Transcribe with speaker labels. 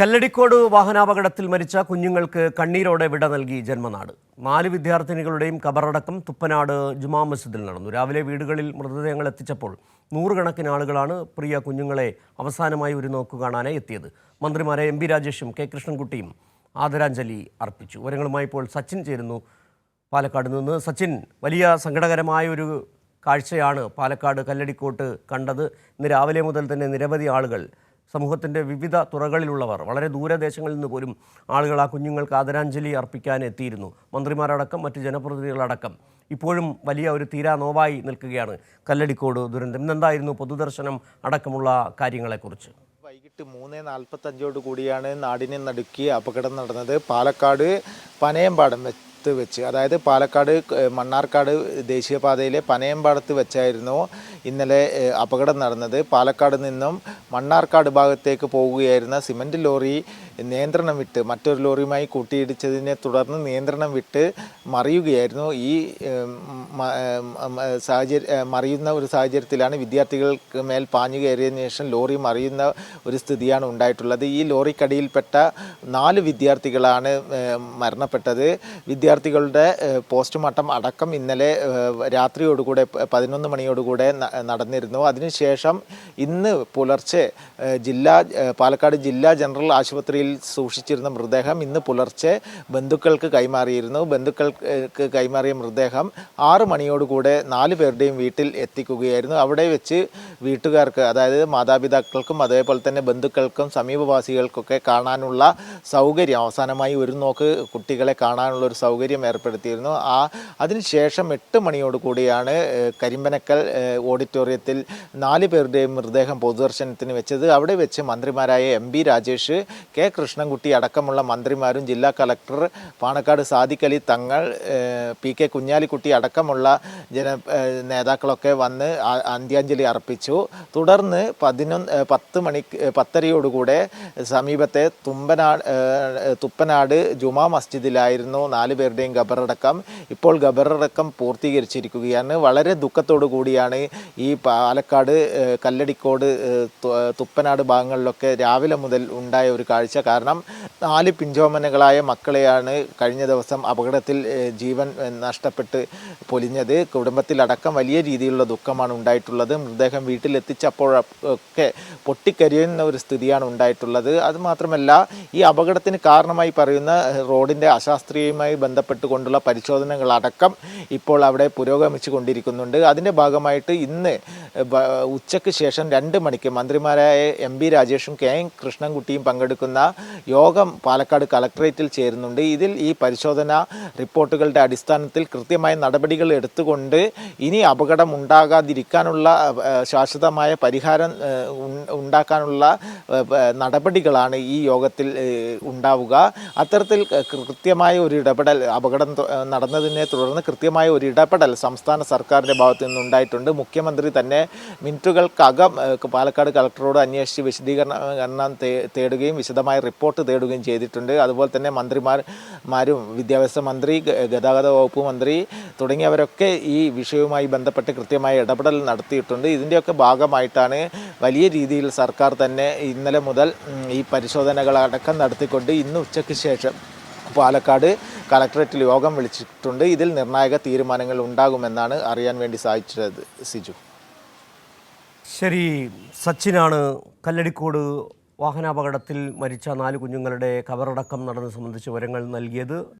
Speaker 1: കല്ലടിക്കോട് വാഹനാപകടത്തിൽ മരിച്ച കുഞ്ഞുങ്ങൾക്ക് കണ്ണീരോടെ വിട നൽകി ജന്മനാട്. 4 വിദ്യാർത്ഥിനികളുടെയും ഖബറടക്കം തുപ്പനാട് ജുമാ മസ്ജിദിൽ നടന്നു. രാവിലെ വീടുകളിൽ മൃതദേഹങ്ങൾ എത്തിച്ചപ്പോൾ നൂറുകണക്കിന് ആളുകളാണ് പ്രിയ കുഞ്ഞുങ്ങളെ അവസാനമായി ഒരു നോക്കു കാണാനായി എത്തിയത്. മന്ത്രിമാരെ എം പി രാജേഷും കെ കൃഷ്ണൻകുട്ടിയും ആദരാഞ്ജലി അർപ്പിച്ചു. വിവരങ്ങളുമായി ഇപ്പോൾ സച്ചിൻ ചേരുന്നു പാലക്കാട് നിന്ന്. സച്ചിൻ, വലിയ സങ്കടകരമായ ഒരു കാഴ്ചയാണ് പാലക്കാട് കല്ലടിക്കോട്ട് കണ്ടത്. ഇന്ന് രാവിലെ മുതൽ തന്നെ നിരവധി ആളുകൾ, സമൂഹത്തിൻ്റെ വിവിധ തുറകളിലുള്ളവർ, വളരെ ദൂരദേശങ്ങളിൽ നിന്ന് പോലും ആളുകൾ ആ കുഞ്ഞുങ്ങൾക്ക് ആദരാഞ്ജലി അർപ്പിക്കാൻ എത്തിയിരുന്നു. മന്ത്രിമാരടക്കം മറ്റ് ജനപ്രതിനിധികളടക്കം. ഇപ്പോഴും വലിയ ഒരു തീരാ നോവായി നിൽക്കുകയാണ് കല്ലടിക്കോട് ദുരന്തം. ഇന്നെന്തായിരുന്നു പൊതുദർശനം അടക്കമുള്ള കാര്യങ്ങളെക്കുറിച്ച്?
Speaker 2: വൈകിട്ട് 3:45 കൂടിയാണ് നാടിനെ നടുക്കി അപകടം നടന്നത്. പാലക്കാട് പനയമ്പാടം വെച്ച്, അതായത് പാലക്കാട് മണ്ണാർക്കാട് ദേശീയപാതയിലെ പനയമ്പാടത്ത് വെച്ചായിരുന്നു ഇന്നലെ അപകടം നടന്നത്. പാലക്കാട് നിന്നും മണ്ണാർക്കാട് ഭാഗത്തേക്ക് പോവുകയായിരുന്ന സിമൻറ്റ് ലോറി നിയന്ത്രണം വിട്ട് മറ്റൊരു ലോറിയുമായി കൂട്ടിയിടിച്ചതിനെ തുടർന്ന് നിയന്ത്രണം വിട്ട് മറിയുകയായിരുന്നു. ഈ മറിയുന്ന ഒരു സാഹചര്യത്തിലാണ് വിദ്യാർത്ഥികൾക്ക് മേൽ പാഞ്ഞു കയറിയതിനു ശേഷം ലോറി മറിയുന്ന ഒരു സ്ഥിതിയാണ് ഉണ്ടായിട്ടുള്ളത്. ഈ ലോറിക്കടിയിൽപ്പെട്ട 4 വിദ്യാർത്ഥികളാണ് മരണപ്പെട്ടത്. വിദ്യാർത്ഥികളുടെ പോസ്റ്റ്മോർട്ടം അടക്കം ഇന്നലെ രാത്രിയോടുകൂടെ 11 മണിയോടുകൂടെ നടന്നിരുന്നു. അതിനുശേഷം ഇന്ന് പുലർച്ചെ പാലക്കാട് ജില്ലാ ജനറൽ ആശുപത്രിയിൽ സൂക്ഷിച്ചിരുന്ന മൃതദേഹം ഇന്ന് പുലർച്ചെ ബന്ധുക്കൾക്ക് കൈമാറിയിരുന്നു. ബന്ധുക്കൾക്ക് കൈമാറിയ മൃതദേഹം 6 മണിയോടുകൂടെ 4 പേരുടെയും വീട്ടിൽ എത്തിക്കുകയായിരുന്നു. അവിടെ വെച്ച് വീട്ടുകാർക്ക്, അതായത് മാതാപിതാക്കൾക്കും അതേപോലെ തന്നെ ബന്ധുക്കൾക്കും സമീപവാസികൾക്കൊക്കെ കാണാനുള്ള സൗകര്യം, അവസാനമായി ഒരു നോക്ക് കുട്ടികളെ കാണാനുള്ള ഒരു സൗകര്യം ഏർപ്പെടുത്തിയിരുന്നു. അതിനുശേഷം 8 മണിയോടുകൂടിയാണ് കരിമ്പനക്കൽ ഓഡിറ്റോറിയത്തിൽ 4 പേരുടെയും മൃതദേഹം പൊതുദർശനത്തിന് വെച്ചത്. അവിടെ വെച്ച് മന്ത്രിമാരായ M P Rajesh, K Krishnankutty അടക്കമുള്ള മന്ത്രിമാരും ജില്ലാ കളക്ടർ പാണക്കാട് സാദിഖ് അലി തങ്ങൾ, പി കെ കുഞ്ഞാലിക്കുട്ടി അടക്കമുള്ള നേതാക്കളൊക്കെ വന്ന് അന്ത്യാഞ്ജലി അർപ്പിച്ചു. തുടർന്ന് 10:30 സമീപത്തെ തുപ്പനാട് ജുമാ മസ്ജിദിലായിരുന്നു 4 പേരുടെയും ഖബറടക്കം. ഇപ്പോൾ ഖബറടക്കം പൂർത്തീകരിച്ചിരിക്കുകയാണ്. വളരെ ദുഃഖത്തോടു കൂടിയാണ് ഈ പാലക്കാട് കല്ലടിക്കോട് തുപ്പനാട് ഭാഗങ്ങളിലൊക്കെ രാവിലെ മുതൽ ഉണ്ടായ ഒരു കാഴ്ച. കാരണം 4 പിഞ്ചോമനകളായ മക്കളെയാണ് കഴിഞ്ഞ ദിവസം അപകടത്തിൽ ജീവൻ നഷ്ടപ്പെട്ട് പൊലിഞ്ഞത്. കുടുംബത്തിലടക്കം വലിയ രീതിയിലുള്ള ദുഃഖമാണ് ഉണ്ടായിട്ടുള്ളത്. മൃതദേഹം വീട്ടിലെത്തിച്ചപ്പോഴൊക്കെ പൊട്ടിക്കരിയുന്ന ഒരു സ്ഥിതിയാണ് ഉണ്ടായിട്ടുള്ളത്. അതുമാത്രമല്ല, ഈ അപകടത്തിന് കാരണമായി പറയുന്ന റോഡിൻ്റെ അശാസ്ത്രീയമായി ബന്ധപ്പെട്ടുകൊണ്ടുള്ള പരിശോധനകളടക്കം ഇപ്പോൾ അവിടെ പുരോഗമിച്ചു കൊണ്ടിരിക്കുന്നുണ്ട്. അതിൻ്റെ ഭാഗമായിട്ട് ഇന്ന് ഉച്ചയ്ക്ക് ശേഷം 2 മണിക്ക് മന്ത്രിമാരായ എം പി രാജേഷും കെ കൃഷ്ണൻകുട്ടിയും പങ്കെടുക്കുന്ന യോഗം പാലക്കാട് കളക്ടറേറ്റിൽ ചേരുന്നുണ്ട്. ഇതിൽ ഈ പരിശോധന റിപ്പോർട്ടുകളുടെ അടിസ്ഥാനത്തിൽ കൃത്യമായ നടപടികൾ എടുത്തുകൊണ്ട് ഇനി അപകടം ഉണ്ടാകാതിരിക്കാനുള്ള ശാശ്വതമായ പരിഹാരം ഉണ്ടാക്കാനുള്ള നടപടികളാണ് ഈ യോഗത്തിൽ ഉണ്ടാവുക. അത്തരത്തിൽ കൃത്യമായ ഒരു ഇടപെടൽ, അപകടം നടന്നതിനെ തുടർന്ന് കൃത്യമായ ഒരു ഇടപെടൽ സംസ്ഥാന സർക്കാരിൻ്റെ ഭാഗത്തു നിന്നുണ്ടായിട്ടുണ്ട്. മുഖ്യമന്ത്രി തന്നെ മിനിറ്റുകൾക്കകം പാലക്കാട് കളക്ടറോട് അന്വേഷിച്ച് വിശദീകരണം തേടുകയും വിശദമായ റിപ്പോർട്ട് തേടുകയും ചെയ്തിട്ടുണ്ട്. അതുപോലെ തന്നെ മന്ത്രിമാരും വിദ്യാഭ്യാസ മന്ത്രി, ഗതാഗത വകുപ്പ് മന്ത്രി തുടങ്ങിയവരൊക്കെ ഈ വിഷയവുമായി ബന്ധപ്പെട്ട് കൃത്യമായ ഇടപെടൽ നടത്തിയിട്ടുണ്ട്. ഇതിൻ്റെയൊക്കെ ഭാഗമായിട്ടാണ് വലിയ രീതിയിൽ സർക്കാർ തന്നെ ഇന്നലെ മുതൽ ഈ പരിശോധനകളടക്കം നടത്തിക്കൊണ്ട് ഇന്ന് ഉച്ചയ്ക്ക് ശേഷം പാലക്കാട് കളക്ടറേറ്റിൽ യോഗം വിളിച്ചിട്ടുണ്ട്. ഇതിൽ നിർണായക തീരുമാനങ്ങൾ ഉണ്ടാകുമെന്നാണ് അറിയാൻ വേണ്ടി സാധിച്ചത്. സിജു.
Speaker 1: ശരി, സച്ചിനാണ് കല്ലടിക്കോട് വാഹനാപകടത്തിൽ മരിച്ച 4 കുഞ്ഞുങ്ങളുടെ ഖബറടക്കം നടന്നത് സംബന്ധിച്ച് വിവരങ്ങൾ നൽകിയത്.